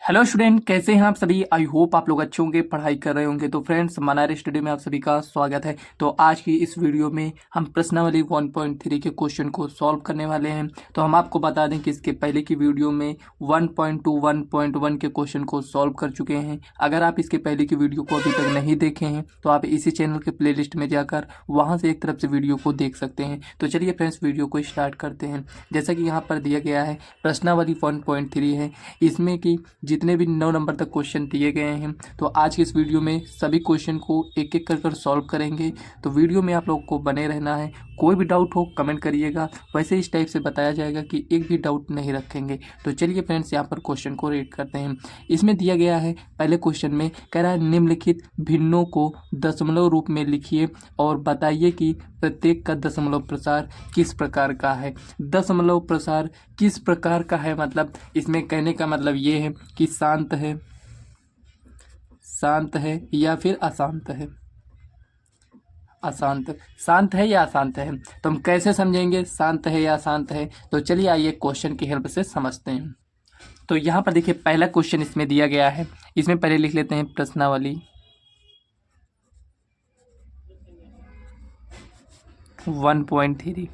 Hello student, कैसे हैं आप सभी। आई होप आप लोग अच्छे होंगे, पढ़ाई कर रहे होंगे। तो फ्रेंड्स, मनारी स्टडी में आप सभी का स्वागत है। तो आज की इस वीडियो में हम प्रश्नावली 1.3 के क्वेश्चन को सॉल्व करने वाले हैं। तो हम आपको बता दें कि इसके पहले की वीडियो में 1.2 1.1 के क्वेश्चन को सॉल्व कर चुके हैं। अगर आप इसके पहले की वीडियो को अभी तक नहीं देखे हैं तो आप इसी चैनल के प्ले में जाकर वहाँ से एक तरफ से वीडियो को देख सकते हैं। तो चलिए फ्रेंड्स, वीडियो को स्टार्ट करते हैं। जैसा कि यहाँ पर दिया गया है, प्रश्नावली 1.3 है। इसमें कि जितने भी 9 नंबर तक क्वेश्चन दिए गए हैं, तो आज की इस वीडियो में सभी क्वेश्चन को एक एक कर सॉल्व करेंगे। तो वीडियो में आप लोग को बने रहना है। कोई भी डाउट हो कमेंट करिएगा, वैसे इस टाइप से बताया जाएगा कि एक भी डाउट नहीं रखेंगे। तो चलिए फ्रेंड्स, यहाँ पर क्वेश्चन को रीड करते हैं। इसमें दिया गया है, पहले क्वेश्चन में कह रहा है निम्नलिखित भिन्नों को दशमलव रूप में लिखिए और बताइए कि प्रत्येक का दशमलव प्रसार किस प्रकार का है। दशमलव प्रसार किस प्रकार का है, मतलब इसमें कहने का मतलब ये है कि शांत है या फिर अशांत है। शांत है या अशांत है, तो हम कैसे समझेंगे शांत है या अशांत है। तो चलिए आइए क्वेश्चन की हेल्प से समझते हैं। तो यहाँ पर देखिए, पहला क्वेश्चन इसमें दिया गया है। इसमें पहले लिख लेते हैं प्रश्नावली 1.3।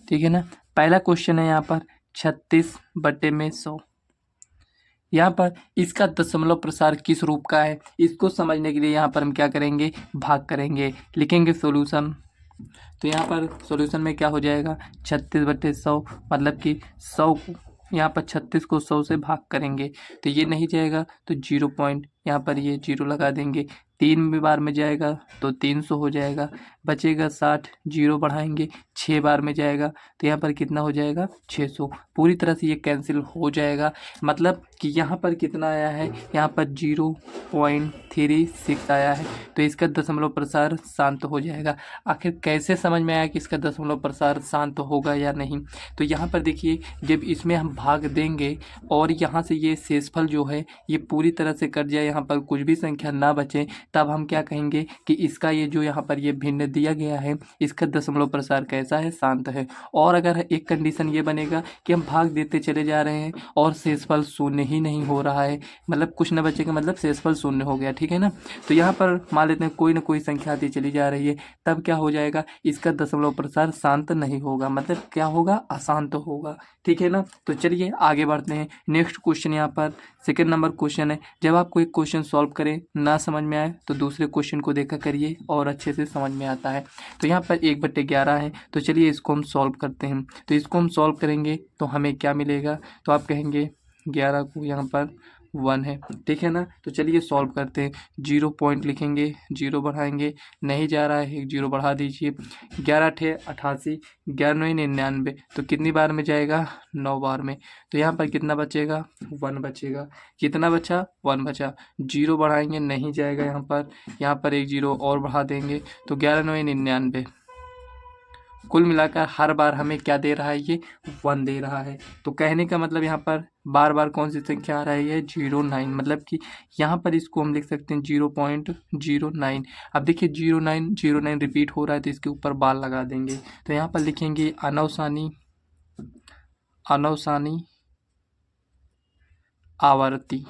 ठीक है ना। पहला क्वेश्चन है यहाँ पर 36/100। यहाँ पर इसका दशमलव प्रसार किस रूप का है, इसको समझने के लिए यहाँ पर हम क्या करेंगे, भाग करेंगे, लिखेंगे सॉल्यूशन। तो यहाँ पर सॉल्यूशन में क्या हो जाएगा, 36/100, मतलब कि 100 यहाँ पर 36 को 100 से भाग करेंगे तो ये नहीं जाएगा, तो 0 पॉइंट यहाँ पर ये 0 लगा देंगे। 3 बार में जाएगा तो 300 हो जाएगा, बचेगा 60, 0 बढ़ाएंगे। 6 बार में जाएगा तो यहाँ पर कितना हो जाएगा, 600। पूरी तरह से ये कैंसिल हो जाएगा। मतलब कि यहाँ पर कितना आया है, यहाँ पर 0.36 आया है। तो इसका दशमलव प्रसार शांत हो जाएगा। आखिर कैसे समझ में आया कि इसका दशमलव प्रसार शांत होगा या नहीं। तो यहाँ पर देखिए, जब इसमें हम भाग देंगे और यहाँ से ये शेषफल जो है ये पूरी तरह से कट जाए, यहाँ पर कुछ भी संख्या ना बचे, तब हम क्या कहेंगे कि इसका ये जो यहाँ पर ये भिन्न दिया गया है, इसका दशमलव प्रसार कैसा है, शांत है। और अगर एक कंडीशन ये बनेगा कि हम भाग देते चले जा रहे हैं और शेषफल शून्य ही नहीं हो रहा है, मतलब कुछ न बचेगा, मतलब शेषफल शून्य हो गया। ठीक है ना। तो यहाँ पर मान लेते हैं कोई ना कोई संख्या आती चली जा रही है, तब क्या हो जाएगा, इसका दशमलव प्रसार शांत नहीं होगा, मतलब क्या होगा, अशांत होगा। ठीक है ना। तो चलिए आगे बढ़ते हैं। नेक्स्ट क्वेश्चन यहाँ पर सेकेंड नंबर क्वेश्चन है। जब आपको एक क्वेश्चन सॉल्व करें ना समझ में आए तो दूसरे क्वेश्चन को देखा करिए और अच्छे से समझ में आता है। तो यहाँ पर 1/11 है। तो चलिए इसको हम सॉल्व करते हैं। तो इसको हम सॉल्व करेंगे तो हमें क्या मिलेगा, तो आप कहेंगे 11 को यहाँ पर 1 है। ठीक है ना। तो चलिए सॉल्व करते हैं। 0 पॉइंट लिखेंगे, 0 बढ़ाएंगे, नहीं जा रहा है, 1 0 बढ़ा दीजिए। 11 × 88, 11 × 99, तो कितनी बार में जाएगा, 9 बार में। तो यहाँ पर कितना बचेगा, 1 बचेगा। कितना बचा, 1 बचा। 0 बढ़ाएंगे, नहीं जाएगा, यहाँ पर 1 0 और बढ़ा देंगे, तो 11 × 9 99। कुल मिलाकर हर बार हमें क्या दे रहा है, ये 1 दे रहा है। तो कहने का मतलब यहाँ पर बार बार कौन सी संख्या आ रहा है, ये 09, मतलब कि यहाँ पर इसको हम लिख सकते हैं 0.09। अब देखिए 09 रिपीट हो रहा है तो इसके ऊपर बार लगा देंगे। तो यहाँ पर लिखेंगे अनौसानी आवर्ती।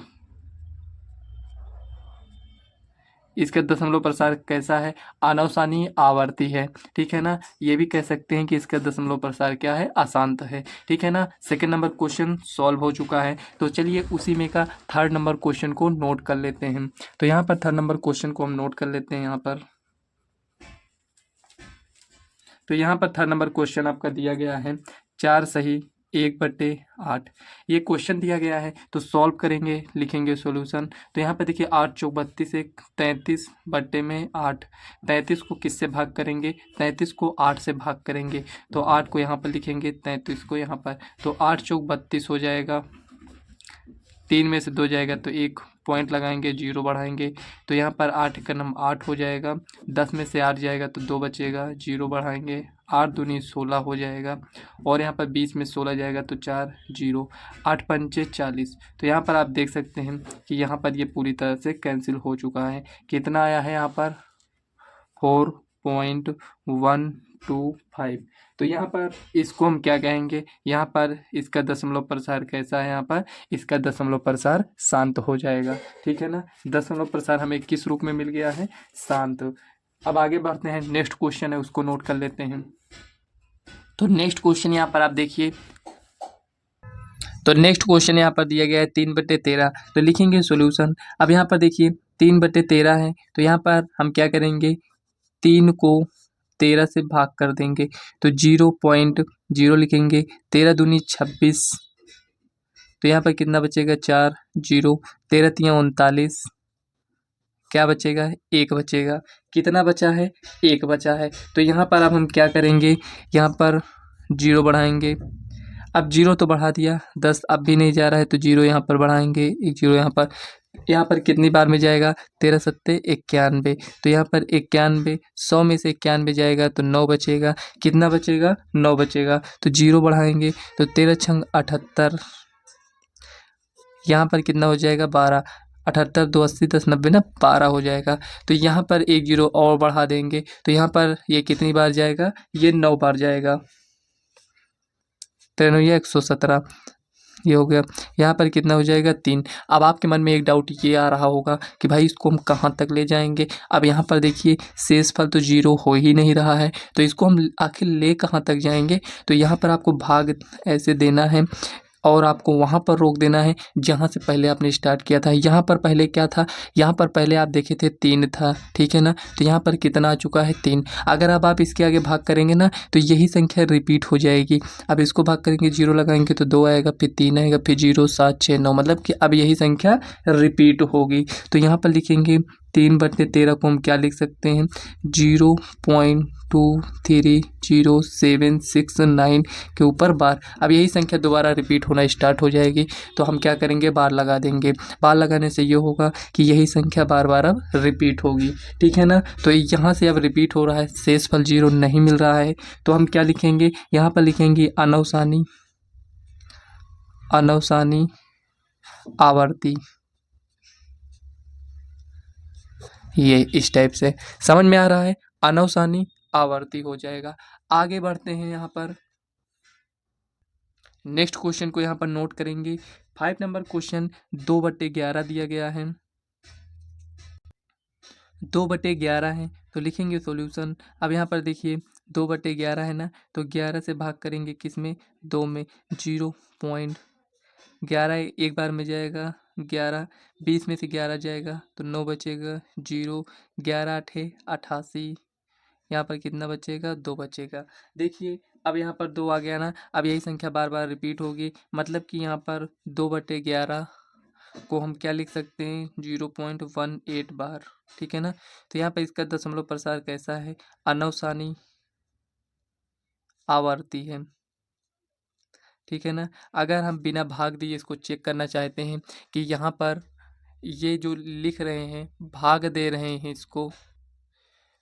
इसका दशमलव प्रसार कैसा है, अनौसानी आवर्ती है। ठीक है ना। ये भी कह सकते हैं कि इसका दशमलव प्रसार क्या है, अशांत है। ठीक है ना। सेकंड नंबर क्वेश्चन सॉल्व हो चुका है। तो चलिए उसी में का थर्ड नंबर क्वेश्चन को नोट कर लेते हैं। तो यहाँ पर थर्ड नंबर क्वेश्चन को हम नोट कर लेते हैं यहाँ पर। तो यहाँ पर थर्ड नंबर क्वेश्चन आपका दिया गया है 4 सही 1/8। ये क्वेश्चन दिया गया है तो सॉल्व करेंगे, लिखेंगे सॉल्यूशन। तो यहाँ पर देखिए 8 चौक 32, 33/8। 33 को किससे भाग करेंगे, 33 को 8 से भाग करेंगे। तो 8 को यहाँ पर लिखेंगे, 33 को यहाँ पर। तो 8 चौक 32 हो जाएगा, 3 में से 2 जाएगा तो 1 पॉइंट लगाएंगे, 0 बढ़ाएंगे। तो यहाँ पर 8 का नम 8 हो जाएगा। 10 में से 8 जाएगा तो 2 बचेगा, 0 बढ़ाएंगे। 8 दूनी 16 हो जाएगा। और यहाँ पर 20 में 16 जाएगा तो 4 0। 8 पंचे 40। तो यहाँ पर आप देख सकते हैं कि यहाँ पर ये पूरी तरह से कैंसिल हो चुका है। कितना आया है यहाँ पर, 4.12 0.25। तो यहाँ पर इसको हम क्या कहेंगे, यहाँ पर इसका दशमलव प्रसार कैसा है, यहाँ पर इसका दशमलव प्रसार शांत हो जाएगा। ठीक है ना, दशमलव प्रसार हमें किस रूप में मिल गया है, शांत। अब आगे बढ़ते हैं, नेक्स्ट क्वेश्चन है उसको नोट कर लेते हैं। तो नेक्स्ट क्वेश्चन यहाँ पर आप देखिए, तो नेक्स्ट क्वेश्चन यहाँ पर दिया गया है 3/13। तो लिखेंगे सॉल्यूशन। अब यहाँ पर देखिए 3/13 है, तो यहाँ पर हम क्या करेंगे, 3 को 13 से भाग कर देंगे तो 0.0 लिखेंगे। 13 दूनी 26, तो यहाँ पर कितना बचेगा, 4 0। 13 तियाँ 39, क्या बचेगा, 1 बचेगा। कितना बचा है, 1 बचा है। तो यहाँ पर अब हम क्या करेंगे, यहाँ पर 0 बढ़ाएंगे। अब 0 तो बढ़ा दिया, 10 अब भी नहीं जा रहा है तो 0 यहाँ पर बढ़ाएंगे, एक 0 यहाँ पर कितनी बार में जाएगा, 13 सत्ते 91। तो यहाँ पर 91, 100 में से 91 जाएगा तो 9 बचेगा। कितना बचेगा, 9 बचेगा। तो 0 बढ़ाएंगे तो 13 छंग 78, यहाँ पर कितना हो जाएगा, 12। 78 2 80 10 90 ना, 12 हो जाएगा। तो यहाँ पर एक 0 और बढ़ा देंगे तो यहाँ पर ये कितनी बार जाएगा, ये 9 बार जाएगा। 93 117, ये हो गया। यहाँ पर कितना हो जाएगा, 3। अब आपके मन में एक डाउट ये आ रहा होगा कि भाई इसको हम कहाँ तक ले जाएंगे। अब यहाँ पर देखिए शेषफल तो 0 हो ही नहीं रहा है, तो इसको हम आखिर ले कहाँ तक जाएंगे। तो यहाँ पर आपको भाग ऐसे देना है और आपको वहाँ पर रोक देना है जहाँ से पहले आपने स्टार्ट किया था। यहाँ पर पहले क्या था, यहाँ पर पहले आप देखे थे 3 था, ठीक है ना। तो यहाँ पर कितना आ चुका है, 3। अगर अब आप इसके आगे भाग करेंगे ना तो यही संख्या रिपीट हो जाएगी। अब इसको भाग करेंगे, 0 लगाएंगे तो 2 आएगा, फिर 3 आएगा, फिर 0 7 6 9, मतलब कि अब यही संख्या रिपीट होगी। तो यहाँ पर लिखेंगे 3/13 को हम क्या लिख सकते हैं, 0.230769 के ऊपर बार। अब यही संख्या दोबारा रिपीट होना स्टार्ट हो जाएगी, तो हम क्या करेंगे, बार लगा देंगे। बार लगाने से ये होगा कि यही संख्या बार बार अब रिपीट होगी, ठीक है ना। तो यहाँ से अब रिपीट हो रहा है, शेषफल 0 नहीं मिल रहा है, तो हम क्या लिखेंगे, यहाँ पर लिखेंगे अनवसानी आवर्ती। ये इस टाइप से समझ में आ रहा है, अनवसानी आवर्ती हो जाएगा। आगे बढ़ते हैं, यहाँ पर नेक्स्ट क्वेश्चन को यहाँ पर नोट करेंगे। 5 नंबर क्वेश्चन 2/11 दिया गया है, 2/11 है, तो लिखेंगे सॉल्यूशन। अब यहाँ पर देखिए 2/11 है ना, तो 11 से भाग करेंगे किस में, 2 में। 0.11 एक बार में जाएगा, 11 20 में से 11 जाएगा तो 9 बचेगा। 0 11 8 88, यहाँ पर कितना बचेगा, 2 बचेगा। देखिए अब यहाँ पर 2 आ गया ना, अब यही संख्या बार बार रिपीट होगी, मतलब कि यहाँ पर 2/11 को हम क्या लिख सकते हैं, 0.18 बार, ठीक है ना। तो यहाँ पर इसका दशमलव प्रसार कैसा है, अनवसानी आवर्ती है, ठीक है ना। अगर हम बिना भाग दिए इसको चेक करना चाहते हैं कि यहाँ पर ये जो लिख रहे हैं भाग दे रहे हैं इसको,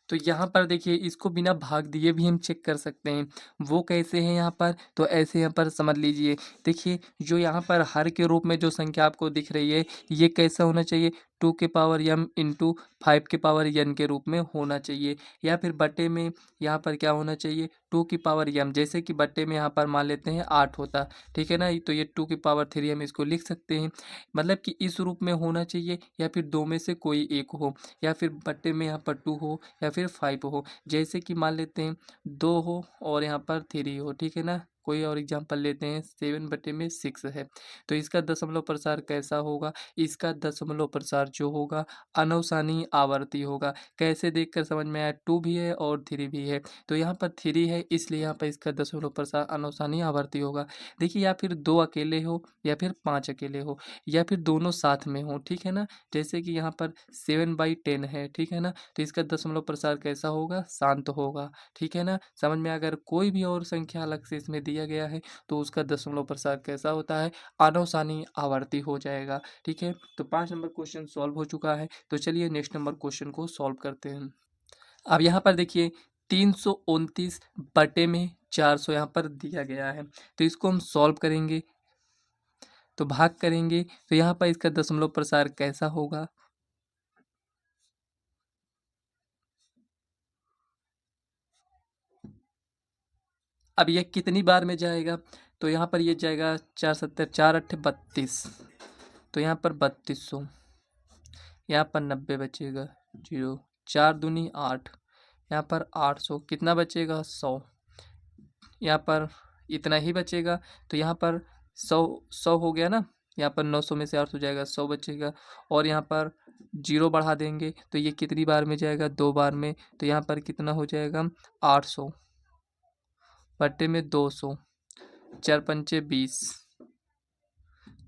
तो यहाँ पर देखिए इसको बिना भाग दिए भी हम चेक कर सकते हैं। वो कैसे हैं यहाँ पर, तो ऐसे यहाँ पर समझ लीजिए। देखिए जो यहाँ पर हर के रूप में जो संख्या आपको दिख रही है, ये कैसा होना चाहिए, 2 के पावर m इंटू 5 के पावर n के रूप में होना चाहिए। या फिर बट्टे में यहाँ पर क्या होना चाहिए, 2 की पावर m, जैसे कि बट्टे में यहाँ पर मान लेते हैं 8 होता, ठीक है ना, तो ये 2 की पावर 3 हम इसको लिख सकते हैं। मतलब कि इस रूप में होना चाहिए, या फिर दो में से कोई एक हो, या फिर बट्टे में यहाँ पर 2 हो या फिर 5 हो। जैसे कि मान लेते हैं 2 हो और यहाँ पर 3 हो, ठीक है ना। कोई और एग्जांपल लेते हैं, 7/6 है, तो इसका दशमलव प्रसार कैसा होगा, इसका दशमलव प्रसार जो होगा अनवसानी आवर्ती होगा। कैसे देखकर समझ में आया, 2 भी है और 3 भी है, तो यहाँ पर 3 है इसलिए यहाँ पर इसका दशमलव प्रसार अनवसानी आवर्ती होगा। देखिए या फिर 2 अकेले हो या फिर 5 अकेले हो या फिर दोनों साथ में हो, ठीक है ना। जैसे कि यहाँ पर 7/10 है, ठीक है ना, तो इसका दशमलव प्रसार कैसा होगा, शांत होगा, ठीक है ना। समझ में, अगर कोई भी और संख्या अलग से इसमें दिया गया है तो उसका दशमलव प्रसार कैसा होता है, अनवसानी आवर्ती हो जाएगा, ठीक है। तो 5 नंबर क्वेश्चन सॉल्व हो चुका है। तो चलिए नेक्स्ट नंबर क्वेश्चन को सॉल्व करते हैं। अब यहाँ पर देखिए 329/400 यहाँ पर दिया गया है, तो इसको हम सॉल्व करेंगे, तो भाग करेंगे तो यहाँ पर इसका दशमलव प्रसार कैसा होगा, अब ये कितनी बार में जाएगा, तो यहाँ पर ये जाएगा 4 7 4 8 32, तो यहाँ पर 3200, यहाँ पर 90 बचेगा, 0, 4 दूनी 8, यहाँ पर 800, कितना बचेगा 100, यहाँ पर इतना ही बचेगा, तो यहाँ पर 100 हो गया ना, यहाँ पर 900 में से 800 जाएगा, 100 बचेगा, और यहाँ पर 0 बढ़ा देंगे तो ये कितनी बार में जाएगा, 2 बार में, तो यहाँ पर कितना हो जाएगा 800 बट्टे में 200, 4 पंचे 20,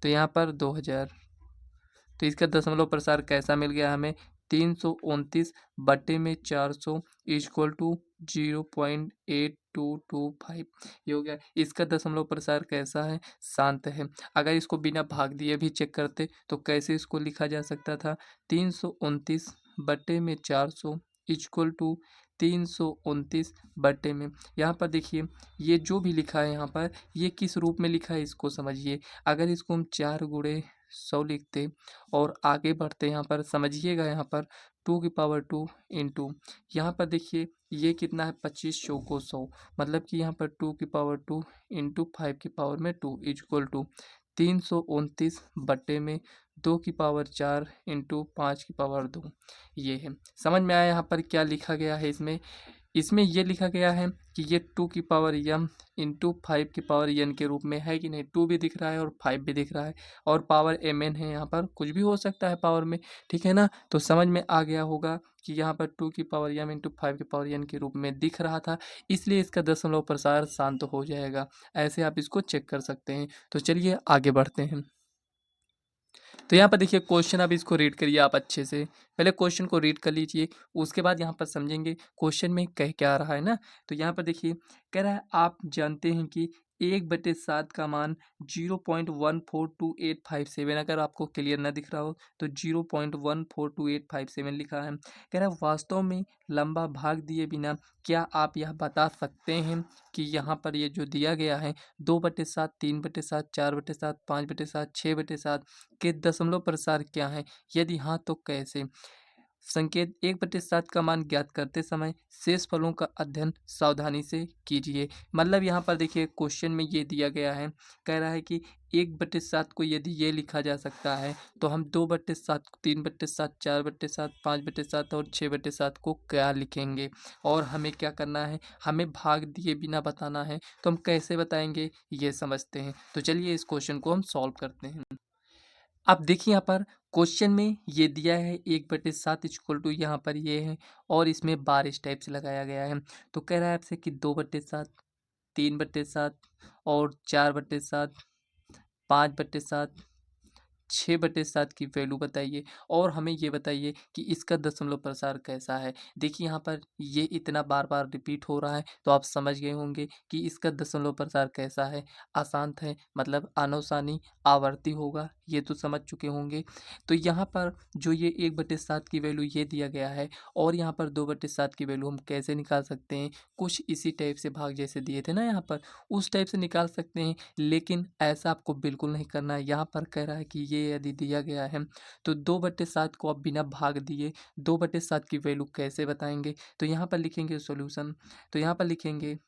तो यहाँ पर 2000। तो इसका दशमलव प्रसार कैसा मिल गया हमें, 329 बट्टे में 400 इक्वल टू 0.8225, ये हो गया। इसका दशमलव प्रसार कैसा है, शांत है। अगर इसको बिना भाग दिए भी चेक करते तो कैसे इसको लिखा जा सकता था, 329 बट्टे में 400 इक्वल टू 329 बट्टे में, यहाँ पर देखिए ये जो भी लिखा है यहाँ पर ये किस रूप में लिखा है इसको समझिए। अगर इसको हम 4 गुणे 100 लिखते और आगे बढ़ते यहाँ पर समझिएगा, यहाँ पर 2 की पावर 2 इंटू यहाँ पर देखिए ये कितना है 25 चौको 100, मतलब कि यहाँ पर 2 की पावर 2 इंटू 5 की पावर 2 इक्वल टू 329 बट्टे में 2 की पावर 4 इंटू 5 की पावर 2, ये है। समझ में आया यहाँ पर क्या लिखा गया है इसमें, इसमें ये लिखा गया है कि ये 2 की पावर m इंटू 5 की पावर n के रूप में है कि नहीं, 2 भी दिख रहा है और 5 भी दिख रहा है और पावर mn है, यहाँ पर कुछ भी हो सकता है पावर में, ठीक है ना। तो समझ में आ गया होगा कि यहाँ पर 2 की पावर m इंटू 5 की पावर n के रूप में दिख रहा था, इसलिए इसका दशमलव प्रसार शांत हो जाएगा। ऐसे आप इसको चेक कर सकते हैं। तो चलिए आगे बढ़ते हैं। तो यहाँ पर देखिए क्वेश्चन, अब इसको रीड करिए आप अच्छे से, पहले क्वेश्चन को रीड कर लीजिए, उसके बाद यहाँ पर समझेंगे क्वेश्चन में कह क्या रहा है ना। तो यहाँ पर देखिए कह रहा है आप जानते हैं कि 1/7 का मान 0.142857, अगर आपको क्लियर ना दिख रहा हो तो 0.142857 लिखा है। कह रहा है वास्तव में लंबा भाग दिए बिना क्या आप यह बता सकते हैं कि यहाँ पर ये जो दिया गया है 2/7, 3/7, 4/7, 5/7, 6/7 के दशमलव प्रसार क्या है, यदि हाँ तो कैसे। संकेत 1/7 का मान ज्ञात करते समय शेष फलों का अध्ययन सावधानी से कीजिए। मतलब यहाँ पर देखिए क्वेश्चन में ये दिया गया है, कह रहा है कि 1/7 को यदि ये लिखा जा सकता है तो हम 2/7, 3/7, 4/7, 5/7 और 6/7 को क्या लिखेंगे, और हमें क्या करना है, हमें भाग दिए बिना बताना है। तो हम कैसे बताएंगे ये समझते हैं। तो चलिए इस क्वेश्चन को हम सॉल्व करते हैं। अब देखिए यहाँ पर क्वेश्चन में ये दिया है 1/7 इक्वल टू यहाँ पर ये है, और इसमें बार इस टाइप से लगाया गया है। तो कह रहा है आपसे कि 2/7, 3/7 और 4/7, 5/7, 6/7 की वैल्यू बताइए, और हमें ये बताइए कि इसका दशमलव प्रसार कैसा है। देखिए यहाँ पर ये इतना बार बार रिपीट हो रहा है तो आप समझ गए होंगे कि इसका दशमलव प्रसार कैसा है, अशांत है, मतलब आनुसानी आवर्ती होगा, ये तो समझ चुके होंगे। तो यहाँ पर जो ये 1/7 की वैल्यू ये दिया गया है, और यहाँ पर 2/7 की वैल्यू हम कैसे निकाल सकते हैं, कुछ इसी टाइप से भाग जैसे दिए थे ना यहाँ पर, उस टाइप से निकाल सकते हैं, लेकिन ऐसा आपको बिल्कुल नहीं करना है। यहाँ पर कह रहा है कि ये यदि दिया गया है तो 2/7 को आप बिना भाग दिए 2/7 की वैल्यू कैसे बताएंगे। तो यहाँ पर लिखेंगे सॉल्यूशन, तो यहाँ पर लिखेंगे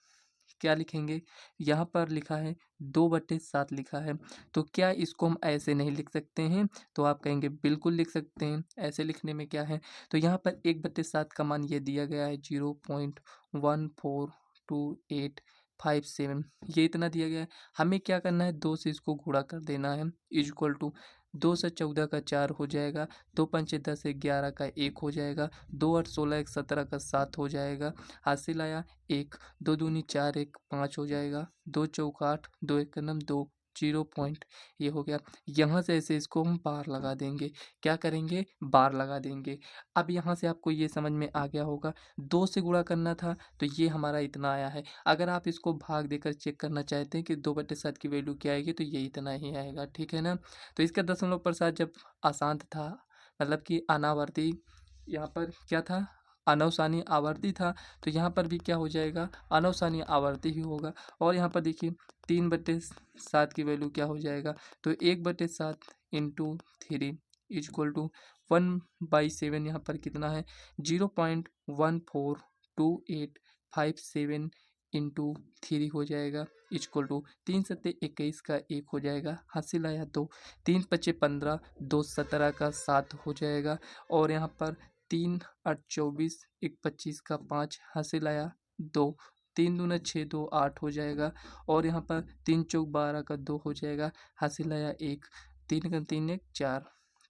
क्या लिखेंगे, यहाँ पर लिखा है 2/7 लिखा है, तो क्या इसको हम ऐसे नहीं लिख सकते हैं, तो आप कहेंगे बिल्कुल लिख सकते हैं। ऐसे लिखने में क्या है, तो यहाँ पर 1/7 का मान ये दिया गया है 0.142857, ये इतना दिया गया है। हमें क्या करना है, 2 से इसको गुणा कर देना है, इक्वल टू 2 से 14 का 4 हो जाएगा, 2 पंचे 10, 11 का 1 हो जाएगा, 2 8 16, 1 17 का 7 हो जाएगा, हासिल आया 1, 2 दूनी 4, 1 5 हो जाएगा, 2 चौक 8, 2 एक नम 2, 0 पॉइंट, ये हो गया। यहाँ से ऐसे इसको हम बार लगा देंगे, क्या करेंगे, बार लगा देंगे। अब यहाँ से आपको ये समझ में आ गया होगा, 2 से गुणा करना था तो ये हमारा इतना आया है। अगर आप इसको भाग देकर चेक करना चाहते हैं कि 2/7 की वैल्यू क्या आएगी, तो ये इतना ही आएगा, ठीक है ना। तो इसका दशमलव प्रसार जब अशांत था, मतलब कि अनावर्ती, यहाँ पर क्या था, अनवसानी आवर्ती था, तो यहाँ पर भी क्या हो जाएगा, अनवसानी आवर्ती ही होगा। और यहाँ पर देखिए 3/7 की वैल्यू क्या हो जाएगा, तो 1/7 इंटू 3 इक्वल टू 1/7, यहाँ पर कितना है 0.142857 इंटू 3 हो जाएगा इक्वल टू 3 × 7 = 21 का 1 हो जाएगा, हासिल आया 2, 3 × 5 = 15, 2 × 17 का 7 हो जाएगा, और यहाँ पर 3 × 8 = 24, 1 × 25 का 5, हासिल आया 2, 3 × 2 = 6, 2 × 8 हो जाएगा, और यहाँ पर 3 × 4 = 12 का 2 हो जाएगा, हासिल आया 1, 3 × 3 = 4,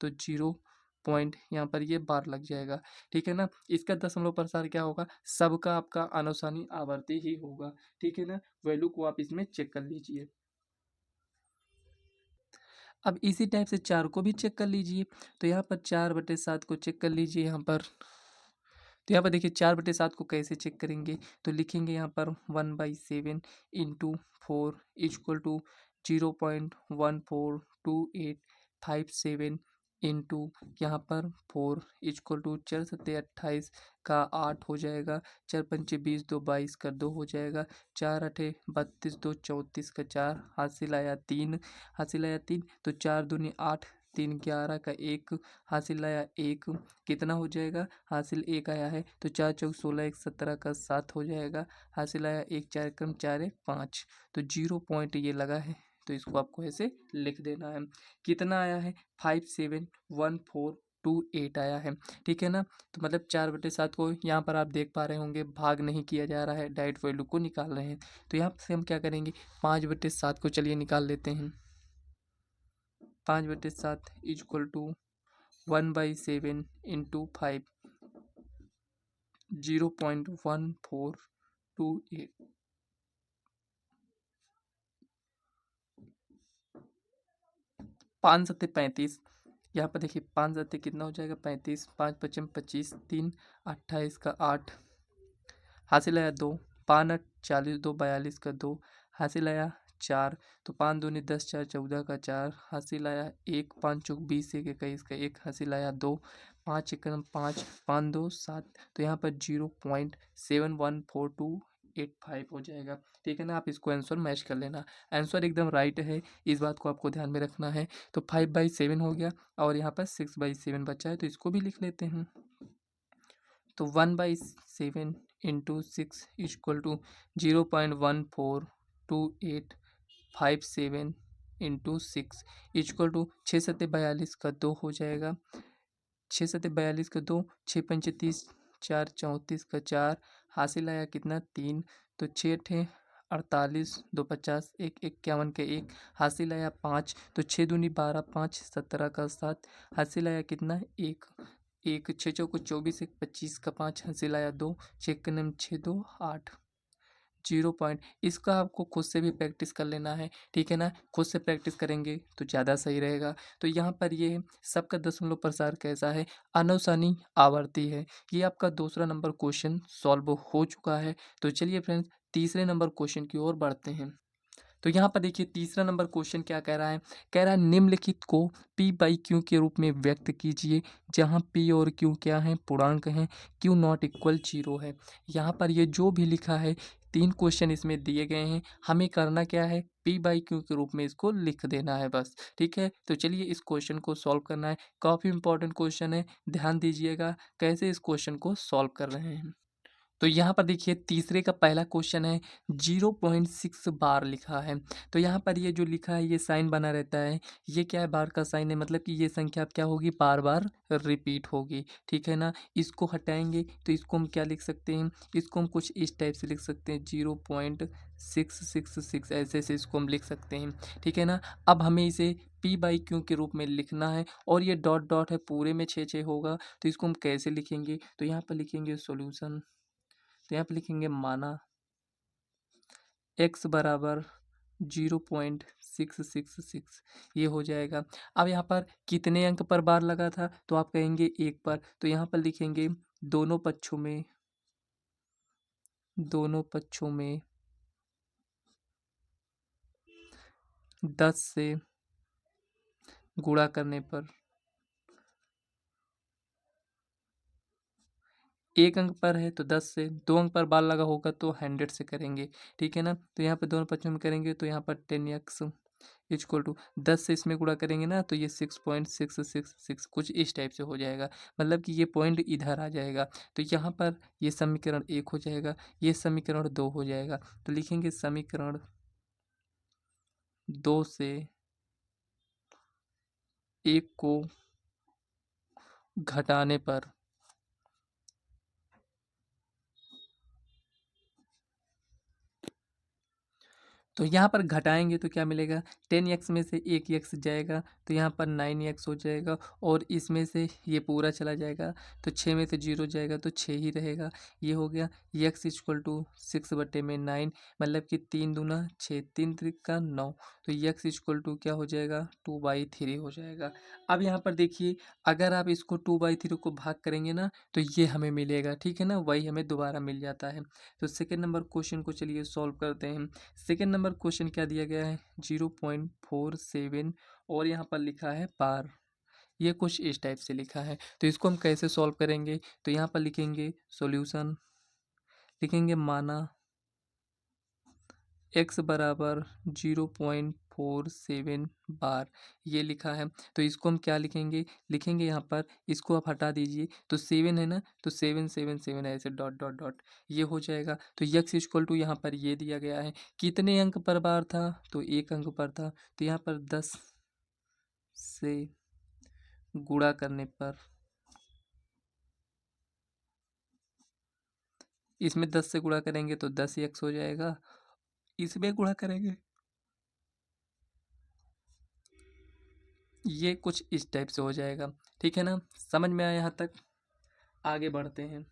तो 0 पॉइंट यहाँ पर ये बार लग जाएगा। ठीक है ना, इसका दशमलव प्रसार क्या होगा, सबका आपका अनुसानी आवर्ती ही होगा। ठीक है ना, वैल्यू को आप इसमें चेक कर लीजिए। अब इसी टाइप से 4 को भी चेक कर लीजिए, तो यहाँ पर 4/7 को चेक कर लीजिए यहाँ पर। तो यहाँ पर देखिए 4/7 को कैसे चेक करेंगे, तो लिखेंगे यहाँ पर 1/7 इंटू 4 इक्वल टू 0.142857 इंटू यहाँ पर 4 इक्वल टू 4×7 = 28 का 8 हो जाएगा, 4×5 = 20, 2 × 22 का 2 हो जाएगा, 4×8 = 32, 2 × 34 का 4, हासिल आया 3, हासिल आया 3, तो 4 × 2 = 8, 3 × 11 का 1, हासिल आया 1, कितना हो जाएगा, हासिल 1 आया है, तो 4 × 4 = 16, 1 × 17 का 7 हो जाएगा, हासिल आया 1, 4 × 4 = 5, तो 0 पॉइंट ये लगा है, तो इसको आपको ऐसे लिख देना है। कितना आया है, 571428 आया है। ठीक है ना, तो मतलब 4/7 को यहाँ पर आप देख पा रहे होंगे भाग नहीं किया जा रहा है, डायरेक्ट वैल्यू को निकाल रहे हैं। तो यहाँ से हम क्या करेंगे, 5/7 को चलिए निकाल लेते हैं। 5/7 इक्वल टू 1/7 इंटू 5, 0.1428, 5 × 7 = 35। यहाँ पर देखिए 5 × 7 कितना हो जाएगा, 35, 5 × 5 = 25, 3 × 28 का 8, हासिल आया 2, 5 × 8 = 40, 2 × 42 का 2, हासिल आया 4, तो 5 × 2 = 10, 4 × 14 का 4, हासिल आया 1, 5 × 20 = 21 का 1, हासिल आया 2, 5 × 1 = 5, 5 × 2 = 7, तो यहाँ पर 0.714285 हो जाएगा। ठीक है ना, आप इसको आंसर मैच कर लेना, आंसर एकदम राइट है, इस बात को आपको ध्यान में रखना है। तो 5/7 हो गया, और यहाँ पर 6/7 बचा है, तो इसको भी लिख लेते हैं। तो 1/7 into 6 equal to 0.142857 into 6 equal to 6×7 = 42 का 2 हो जाएगा, 6×7 = 42 का 2, 6×5 = 30, 4 × 34 का 4, हासिल आया कितना 3, तो 6×8 = 48, 2 × 50, 1 × 51 का 1, हासिल आया 5, तो 6 × 2 = 12, 5 × 17 का 7, हासिल आया कितना 1, 1 6 × 4 = 24, 1 × 25 का 5, हासिल आया 2, 6 × 9 = 6, 2 8, 0 पॉइंट। इसका आपको खुद से भी प्रैक्टिस कर लेना है। ठीक है ना, खुद से प्रैक्टिस करेंगे तो ज़्यादा सही रहेगा। तो यहाँ पर ये सबका दशमलव प्रसार कैसा है, अनुसानी आवर्ती है। ये आपका दूसरा नंबर क्वेश्चन सॉल्व हो चुका है। तो चलिए फ्रेंड्स, तीसरे नंबर क्वेश्चन की ओर बढ़ते हैं। तो यहाँ पर देखिए तीसरा नंबर क्वेश्चन क्या कह रहा है, कह रहा है निम्नलिखित को P/Q के रूप में व्यक्त कीजिए, जहाँ P और Q क्या है, पूर्णांक हैं, Q ≠ 0 है। यहाँ पर ये जो भी लिखा है, 3 क्वेश्चन इसमें दिए गए हैं, हमें करना क्या है, P/Q के रूप में इसको लिख देना है बस। ठीक है, तो चलिए इस क्वेश्चन को सॉल्व करना है। काफ़ी इंपॉर्टेंट क्वेश्चन है, ध्यान दीजिएगा कैसे इस क्वेश्चन को सॉल्व कर रहे हैं। तो यहाँ पर देखिए तीसरे का पहला क्वेश्चन है, 0.6 बार लिखा है। तो यहाँ पर ये जो लिखा है ये साइन बना रहता है, ये क्या है, बार का साइन है, मतलब कि ये संख्या अब क्या होगी, बार बार रिपीट होगी। ठीक है ना, इसको हटाएंगे तो इसको हम क्या लिख सकते हैं, इसको हम कुछ इस टाइप से लिख सकते हैं, 0.666 ऐसे से इसको हम लिख सकते हैं। ठीक है ना, अब हमें इसे P/Q के रूप में लिखना है, और ये डॉट डॉट है, पूरे में 6 होगा, तो इसको हम कैसे लिखेंगे, तो यहाँ पर लिखेंगे सॉल्यूशन। तो यहाँ पे लिखेंगे माना x बराबर 0.666, ये हो जाएगा। अब यहाँ पर कितने अंक पर बार लगा था, तो आप कहेंगे 1 पर, तो यहाँ पर लिखेंगे दोनों पक्षों में 10 से गुणा करने पर 1 अंक पर है तो 10 से, 2 अंक पर बार लगा होगा तो 100 से करेंगे। ठीक है ना, तो यहाँ पर दोनों पक्षों में करेंगे तो यहाँ पर 10x इक्वल टू 10 से इसमें गुणा करेंगे ना तो ये 6.666 कुछ इस टाइप से हो जाएगा, मतलब कि ये पॉइंट इधर आ जाएगा। तो यहाँ पर ये समीकरण 1 हो जाएगा, ये समीकरण 2 हो जाएगा। तो लिखेंगे समीकरण 2 से 1 को घटाने पर तो यहाँ पर घटाएंगे तो क्या मिलेगा, 10x में से एक x जाएगा तो यहाँ पर 9x हो जाएगा, और इसमें से ये पूरा चला जाएगा तो 6 में से 0 जाएगा तो 6 ही रहेगा। ये हो गया x इक्वल टू 6/9, मतलब कि 3 दूना 6, 3 त्रिका 9, तो x इक्वल टू क्या हो जाएगा, 2/3 हो जाएगा। अब यहाँ पर देखिए, अगर आप इसको 2/3 को भाग करेंगे ना तो ये हमें मिलेगा, ठीक है ना, वही हमें दोबारा मिल जाता है। तो सेकेंड नंबर क्वेश्चन को चलिए सॉल्व करते हैं। सेकेंड नंबर क्वेश्चन क्या दिया गया है, 0.47 और यहाँ पर लिखा है बार, ये कुछ इस टाइप से लिखा है। तो इसको हम कैसे सॉल्व करेंगे, तो यहाँ पर लिखेंगे सॉल्यूशन, लिखेंगे माना x बराबर 0.47 बार, ये लिखा है। तो इसको हम क्या लिखेंगे, लिखेंगे यहाँ पर, इसको आप हटा दीजिए तो 7 है ना, तो 7 ऐसे डॉट डॉट डॉट ये हो जाएगा। तो x इक्वल टू यहाँ पर ये दिया गया है, कितने अंक पर बार था, तो 1 अंक पर था, तो यहाँ पर 10 से गुणा करने पर, इसमें 10 से गुणा करेंगे तो 10x हो जाएगा, इसमें गुणा करेंगे, ये कुछ इस टाइप से हो जाएगा। ठीक है ना, समझ में आया यहाँ तक, आगे बढ़ते हैं।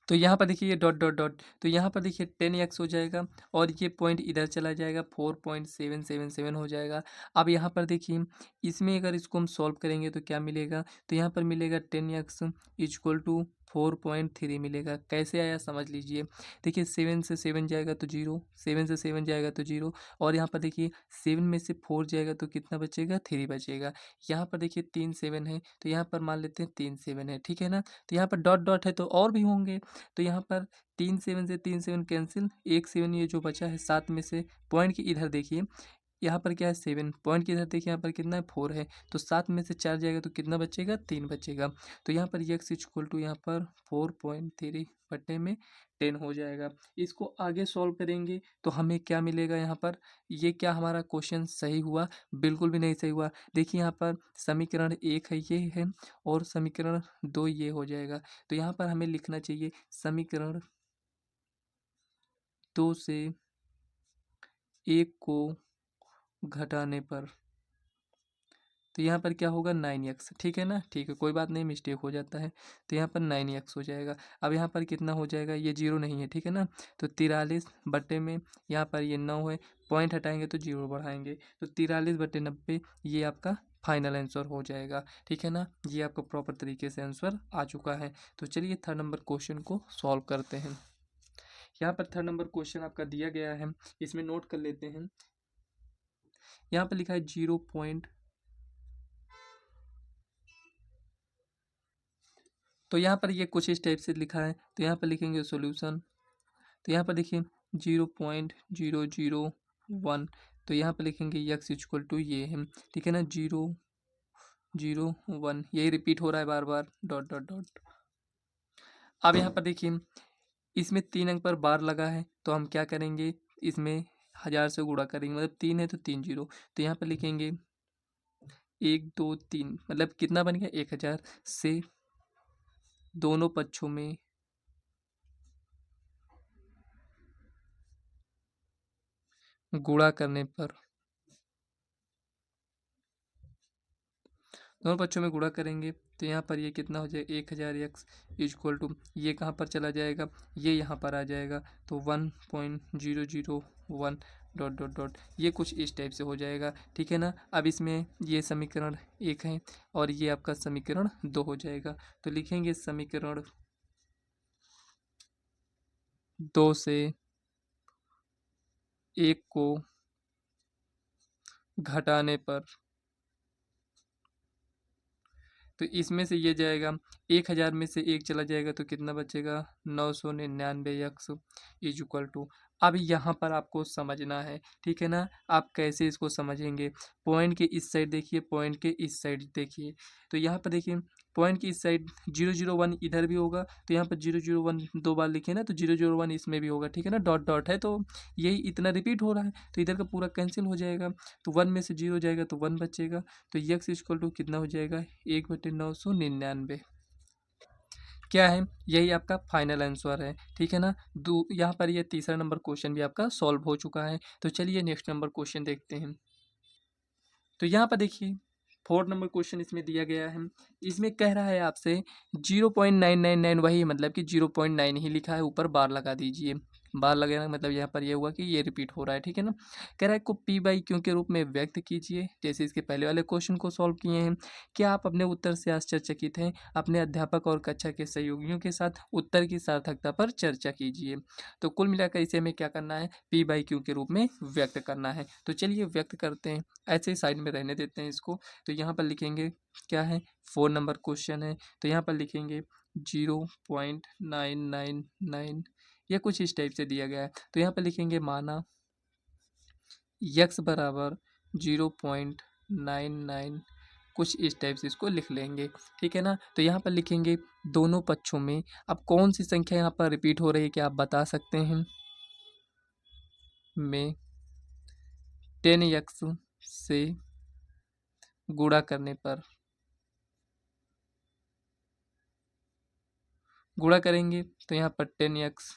तो यहाँ पर देखिए ये डॉट डॉट डॉट, तो यहाँ पर देखिए 10x हो जाएगा और ये पॉइंट इधर चला जाएगा, 4.777 हो जाएगा। अब यहाँ पर देखिए, इसमें अगर इसको हम सॉल्व करेंगे तो क्या मिलेगा, तो यहाँ पर मिलेगा 10x इक्वल टू 4.3 मिलेगा। कैसे आया समझ लीजिए, देखिए 7 से 7 जाएगा तो 0, 7 से 7 जाएगा तो 0, और यहाँ पर देखिए 7 में से 4 जाएगा तो कितना बचेगा, 3 बचेगा। यहाँ पर देखिए 3 7 है तो यहाँ पर मान लेते हैं 3 7 है, ठीक है ना। तो यहाँ पर डॉट डॉट है तो और भी होंगे, तो यहाँ पर 3 7 से 3 7 कैंसिल, 1 7 ये जो बचा है, 7 में से पॉइंट की इधर देखिए, यहाँ पर क्या है 7, पॉइंट की इधर देखिए यहाँ पर कितना है 4 है, तो 7 में से 4 जाएगा तो कितना बचेगा, 3 बचेगा। तो यहाँ पर x इक्वल टू यहाँ पर 4.3 बटे में 10 हो जाएगा। इसको आगे सॉल्व करेंगे तो हमें क्या मिलेगा, यहाँ पर ये क्या हमारा क्वेश्चन सही हुआ, बिल्कुल भी नहीं सही हुआ। देखिए यहाँ पर समीकरण 1 है ये है, और समीकरण 2 ये हो जाएगा। तो यहाँ पर हमें लिखना चाहिए समीकरण 2 से 1 को घटाने पर, तो यहाँ पर क्या होगा 9x, ठीक है ना, ठीक है, कोई बात नहीं, मिस्टेक हो जाता है। तो यहाँ पर 9x हो जाएगा। अब यहाँ पर कितना हो जाएगा, ये 0 नहीं है, ठीक है ना, तो 43 बटे में यहाँ पर ये 9 है, पॉइंट हटाएंगे तो 0 बढ़ाएंगे, तो 43/90 ये आपका फाइनल आंसर हो जाएगा। ठीक है ना, ये आपका प्रॉपर तरीके से आंसर आ चुका है। तो चलिए थर्ड नंबर क्वेश्चन को सॉल्व करते हैं। यहाँ पर थर्ड नंबर क्वेश्चन आपका दिया गया है, इसमें नोट कर लेते हैं। यहाँ पर लिखा है 0. तो यहाँ पर ये कुछ इस टाइप से लिखा है, तो यहाँ पर लिखेंगे सॉल्यूशन। तो यहाँ पर देखिए 0.001, तो यहाँ पर लिखेंगे x इक्वल टू ये है, ठीक है ना, 0.001, यही रिपीट हो रहा है बार बार, डॉट डॉट डॉट। अब यहाँ पर देखिए, इसमें 3 अंक पर बार लगा है तो हम क्या करेंगे, इसमें 1000 से गुणा करेंगे, मतलब 3 है तो 3 0, तो यहाँ पर लिखेंगे 1 2 3, मतलब कितना बन गया 1000 से दोनों पक्षों में गुणा करने पर, दोनों पक्षों में गुणा करेंगे तो यहाँ पर ये कितना हो जाएगा, 1000x इक्वल टू ये कहाँ पर चला जाएगा, ये यहाँ पर आ जाएगा, तो 1.001 डॉट डॉट डॉट, ये कुछ इस टाइप से हो जाएगा। ठीक है ना, अब इसमें ये समीकरण 1 है और ये आपका समीकरण 2 हो जाएगा। तो लिखेंगे समीकरण 2 से 1 को घटाने पर, तो इसमें से ये जाएगा, 1000 में से 1 चला जाएगा तो कितना बचेगा, 999 एक्स इज इक्वल टू। अब यहाँ पर आपको समझना है, ठीक है ना। आप कैसे इसको समझेंगे, पॉइंट के इस साइड देखिए, पॉइंट के इस साइड देखिए। तो यहाँ पर देखिए पॉइंट की इस साइड 001 इधर भी होगा, तो यहाँ पर 001 दो बार लिखे ना, तो 001 इसमें भी होगा, ठीक है ना। डॉट डॉट है तो यही इतना रिपीट हो रहा है, तो इधर का पूरा कैंसिल हो जाएगा। तो 1 में से 0 जाएगा तो 1 बचेगा। तो यक्स इक्वल टू कितना हो जाएगा, 1/999। क्या है, यही आपका फाइनल आंसर है, ठीक है ना। यहाँ पर ये तीसरा नंबर क्वेश्चन भी आपका सॉल्व हो चुका है। तो चलिए नेक्स्ट नंबर क्वेश्चन देखते हैं। तो यहाँ पर देखिए 4 नंबर क्वेश्चन इसमें दिया गया है। इसमें कह रहा है आपसे 0.999, वही मतलब कि 0.9 ही लिखा है, ऊपर बार लगा दीजिए। बार लगाना मतलब यहाँ पर ये हुआ कि ये रिपीट हो रहा है, ठीक है ना। कह रहा है को पी बाई क्यू के रूप में व्यक्त कीजिए, जैसे इसके पहले वाले क्वेश्चन को सॉल्व किए हैं। क्या आप अपने उत्तर से आश्चर्यचकित हैं? अपने अध्यापक और कक्षा के सहयोगियों के साथ उत्तर की सार्थकता पर चर्चा कीजिए। तो कुल मिलाकर इसे हमें क्या करना है, पी बाई क्यू के रूप में व्यक्त करना है। तो चलिए व्यक्त करते हैं, ऐसे ही साइड में रहने देते हैं इसको। तो यहाँ पर लिखेंगे क्या है, 4 नंबर क्वेश्चन है, तो यहाँ पर लिखेंगे 0.999, या कुछ इस टाइप से दिया गया है। तो यहाँ पर लिखेंगे माना यक्स बराबर 0.99, कुछ इस टाइप से इसको लिख लेंगे, ठीक है ना। तो यहाँ पर लिखेंगे दोनों पक्षों में, अब कौन सी संख्या यहाँ पर रिपीट हो रही है, क्या आप बता सकते हैं। में 10x से गुणा करने पर, गुणा करेंगे तो यहाँ पर 10x